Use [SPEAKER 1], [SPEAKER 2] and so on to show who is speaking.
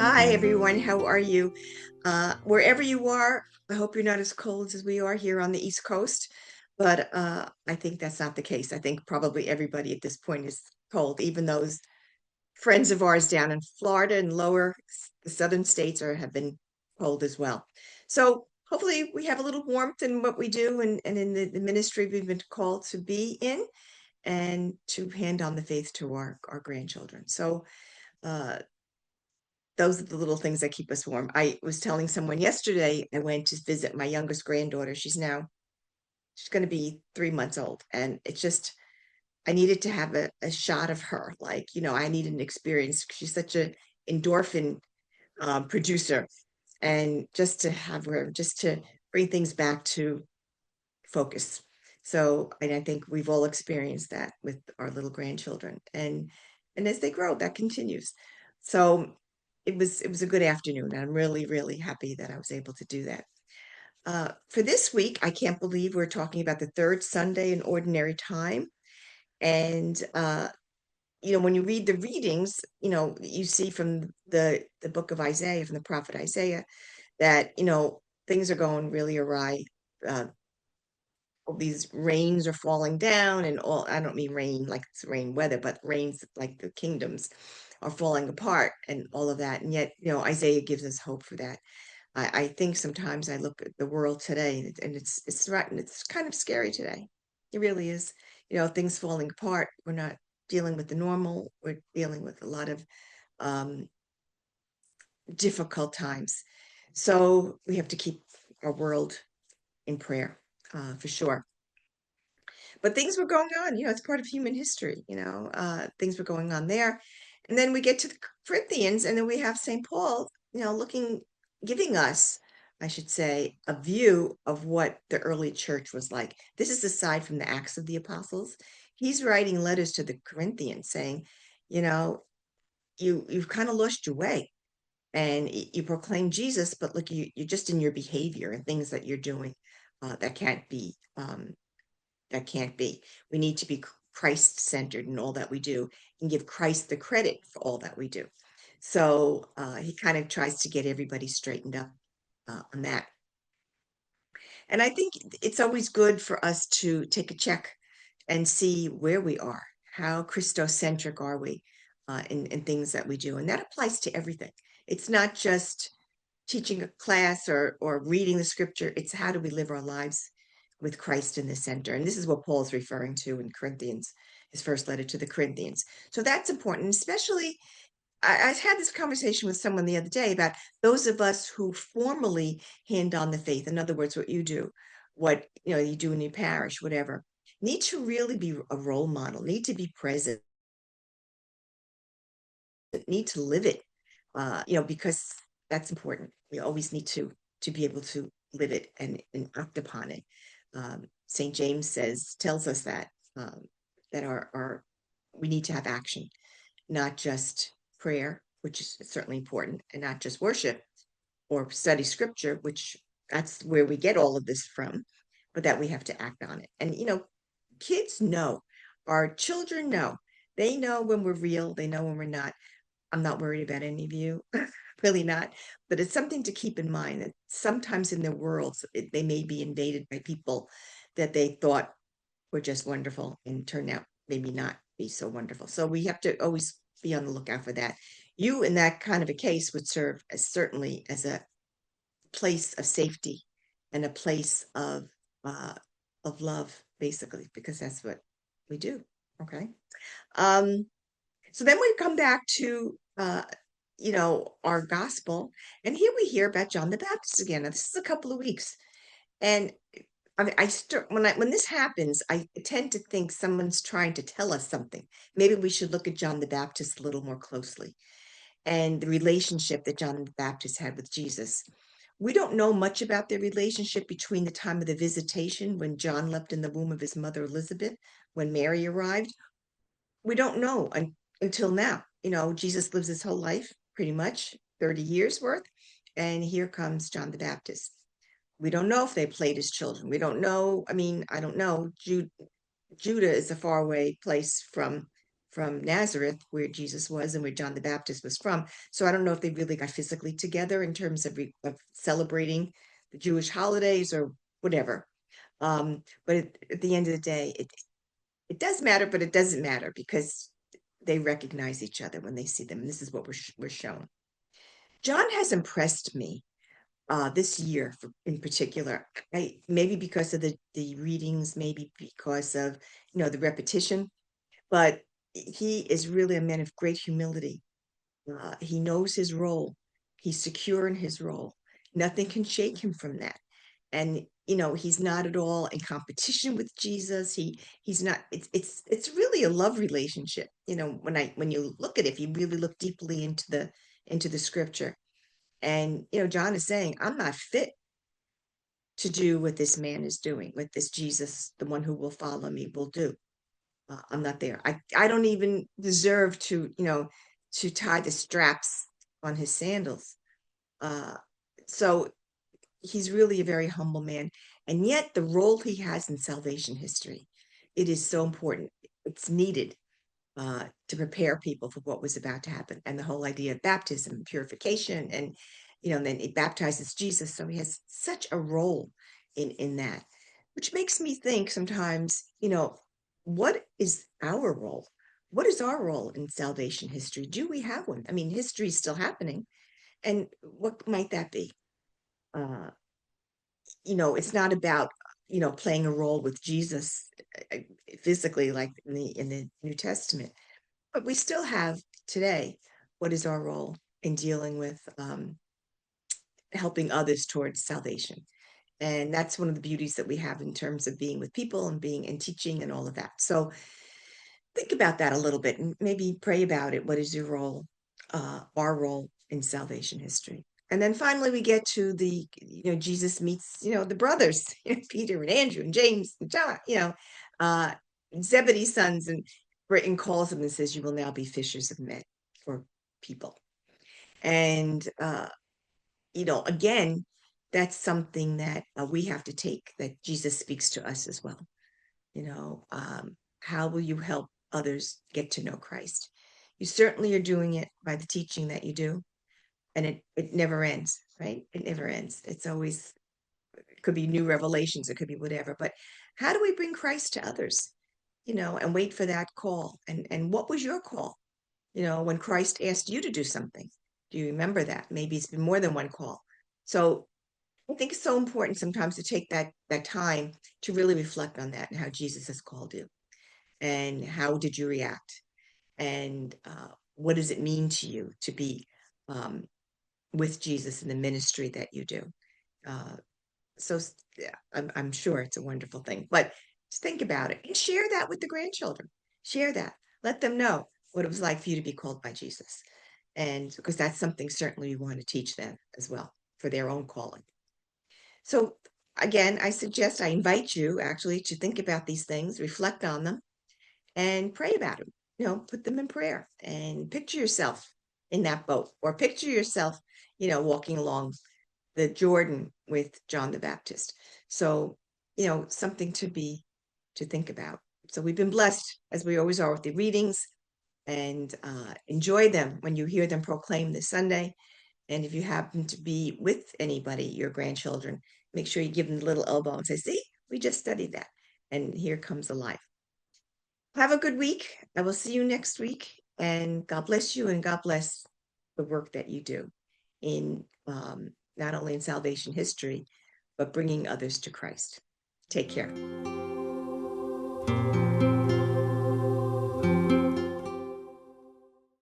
[SPEAKER 1] Hi, everyone. How are you? Wherever you are, I hope you're not as cold as we are here on the East Coast, but I think that's not the case. I think probably everybody at this point is cold, even those friends of ours down in Florida and the southern states have been cold as well. So hopefully we have a little warmth in what we do and in the ministry we've been called to be in and to hand on the faith to our grandchildren. So uh, those are the little things that keep us warm. I was telling someone yesterday, I went to visit my youngest granddaughter. She's going to be 3 months old. And it's just, I needed to have a shot of her. Like, I need an experience. She's such a endorphin producer. And just to have her, just to bring things back to focus. So, and I think we've all experienced that with our little grandchildren. And as they grow, that continues. So it was a good afternoon. And I'm really, really happy that I was able to do that. For this week, I can't believe we're talking about the third Sunday in Ordinary Time. And when you read the readings, you see from the book of Isaiah, from the prophet Isaiah, that things are going really awry. Uh, all these rains are falling down, and all, I don't mean rain like it's rain weather, but rains like the kingdoms are falling apart and all of that. And yet, Isaiah gives us hope for that. I think sometimes I look at the world today, and it's right, and it's kind of scary today. It really is. Things falling apart. We're not dealing with the normal. We're dealing with a lot of um, difficult times. So we have to keep our world in prayer, for sure. But things were going on, it's part of human history, things were going on there. And then we get to the Corinthians, and then we have St. Paul, giving us, I should say, a view of what the early church was like. This is aside from the Acts of the Apostles. He's writing letters to the Corinthians saying, you know, you've kind of lost your way, and you proclaim Jesus, but look, you're just in your behavior and things that you're doing that can't be. That can't be. We need to be Christ-centered in all that we do and give Christ the credit for all that we do. So he kind of tries to get everybody straightened up on that. And I think it's always good for us to take a check and see where we are. How Christocentric are we in things that we do? And that applies to everything. It's not just teaching a class or reading the scripture. It's how do we live our lives with Christ in the center. And this is what Paul's referring to in Corinthians, his first letter to the Corinthians. So that's important, especially I had this conversation with someone the other day about those of us who formally hand on the faith. In other words, what you do, what you do in your parish, whatever, need to really be a role model, need to be present, need to live it, because that's important. We always need to be able to live it and act upon it. St. James tells us that our we need to have action, not just prayer, which is certainly important, and not just worship or study scripture, which that's where we get all of this from, but that we have to act on it. And kids know, our children know, they know when we're real, they know when we're not. I'm not worried about any of you, really not. But it's something to keep in mind that sometimes in their worlds, they may be invaded by people that they thought were just wonderful and turned out maybe not be so wonderful. So we have to always be on the lookout for that. You, in that kind of a case, would serve as certainly as a place of safety and a place of love, basically, because that's what we do. Okay. Um, so then we come back to our gospel, and here we hear about John the Baptist again. Now, this is a couple of weeks, and I mean, when this happens, I tend to think someone's trying to tell us something. Maybe we should look at John the Baptist a little more closely and the relationship that John the Baptist had with Jesus. We don't know much about their relationship between the time of the visitation when John left in the womb of his mother Elizabeth, when Mary arrived. We don't know until now. Jesus lives his whole life, pretty much 30 years worth, and here comes John the Baptist. We don't know if they played as children. We don't know. I mean, I don't know. Judah is a faraway place from Nazareth, where Jesus was and where John the Baptist was from. So I don't know if they really got physically together in terms of celebrating the Jewish holidays or whatever. But at the end of the day, it does matter, but it doesn't matter because they recognize each other when they see them. And this is what we're shown. John has impressed me this year in particular. Maybe because of the readings, maybe because of the repetition, but he is really a man of great humility. He knows his role. He's secure in his role. Nothing can shake him from that. And he's not at all in competition with Jesus. He's not. It's really a love relationship. When you look at it, if you really look deeply into the scripture, and John is saying, I'm not fit to do what this man is doing, what this Jesus, the one who will follow me, will do. I'm not there. I don't even deserve to tie the straps on his sandals. Uh, so he's really a very humble man. And yet the role he has in salvation history, it is so important. It's needed to prepare people for what was about to happen. And the whole idea of baptism, purification, and then it baptizes Jesus. So he has such a role in that, which makes me think sometimes, what is our role? What is our role in salvation history? Do we have one? I mean, history is still happening. And what might that be? Uh, it's not about, playing a role with Jesus uh, physically, like in the New Testament, but we still have today, what is our role in dealing with helping others towards salvation? And that's one of the beauties that we have in terms of being with people and being and teaching and all of that. So think about that a little bit and maybe pray about it. What is your role, our role in salvation history? And then finally, we get to Jesus meets, the brothers, Peter and Andrew and James and John, uh, Zebedee's sons, and Britain calls them and says, you will now be fishers of men or people. And, again, that's something that we have to take, that Jesus speaks to us as well. How will you help others get to know Christ? You certainly are doing it by the teaching that you do, and it never ends, right? It never ends. It's always, it could be new revelations, it could be whatever, but how do we bring Christ to others? And wait for that call. And what was your call? When Christ asked you to do something, do you remember that? Maybe it's been more than one call. So I think it's so important sometimes to take that time to really reflect on that and how Jesus has called you, and how did you react, and what does it mean to you to be um, with Jesus in the ministry that you do. Uh, so yeah, I'm sure it's a wonderful thing, but just think about it and share that with the grandchildren. Share that. Let them know what it was like for you to be called by Jesus. And because that's something certainly we want to teach them as well for their own calling. So again, I invite you actually to think about these things, reflect on them, and pray about them. Put them in prayer and picture yourself in that boat, or picture yourself, walking along the Jordan with John the Baptist. So, something to think about. So we've been blessed, as we always are, with the readings, and enjoy them when you hear them proclaimed this Sunday. And if you happen to be with anybody, your grandchildren, make sure you give them a little elbow and say, see, we just studied that. And here comes alive. Have a good week. I will see you next week. And God bless you, and God bless the work that you do in not only in salvation history, but bringing others to Christ. Take care.